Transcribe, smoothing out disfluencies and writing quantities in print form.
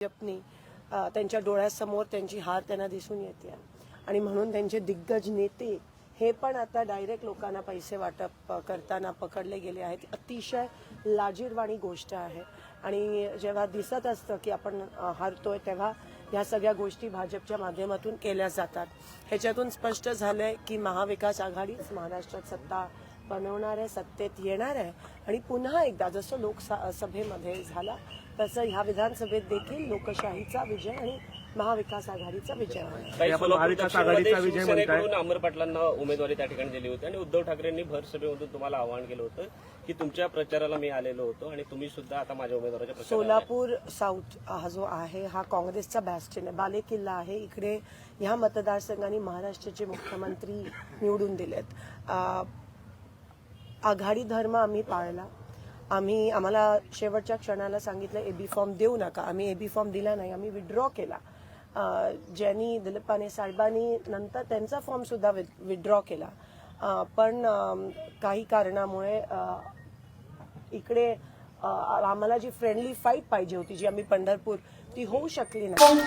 भाजपनी त्यांच्या डोळ्यासमोर त्यांची हार त्यांना दिसून येते आणि म्हणून त्यांचे दिग्गज नेते हे पण आता डायरेक्ट लोकांना पैसे वाटप करताना पकडले गेले आहेत. अतिशय लाजिरवाणी गोष्ट आहे आणि जेव्हा दिसत असतं की आपण हारतोय तेव्हा या सगळ्या गोष्टी भाजपच्या माध्यमातून केल्या जातात. ह्याच्यातून स्पष्ट झालंय की महाविकास आघाडीच महाराष्ट्रात सत्ता बनवणार आहे, सत्तेत येणार आहे आणि पुन्हा एकदा जसं लोकसभेमध्ये झाला तसं ह्या विधानसभेत देखील लोकशाहीचा विजय आणि महाविकास आघाडीचा विजय होणार. महाविकास आघाडीचा विजय म्हणताय. अमर पाटलांना उमेदवारी त्या ठिकाणी दिली होती आणि उद्धव ठाकरेंनी भर सभेमधून तुम्हाला आवाहन केलं होतं की तुमच्या प्रचाराला मी आलेलो होतो आणि तुम्ही सुद्धा आता माझ्या उमेदवाराच्या प्रचाराला. सोलापूर साऊथ हा जो आहे हा काँग्रेसचा बॅस्टिन आहे, बालेकिल्ला आहे. इकडे ह्या मतदारसंघाने महाराष्ट्राचे मुख्यमंत्री निवडून दिलेत. आघाडी धर्म आम्ही पाळला. आम्हाला शेवटच्या क्षणाला सांगितलं एबी फॉर्म देऊ नका. आम्ही एबी फॉर्म दिला नाही, आम्ही विड्रॉ केला. ज्यांनी दिलीपाने साहेबांनी नंतर त्यांचा फॉर्म सुद्धा विड्रॉ केला. पण काही कारणामुळे इकडे आम्हाला जी फ्रेंडली फाईट पाहिजे होती, जी आम्ही पंढरपूर, ती होऊ शकली नाही.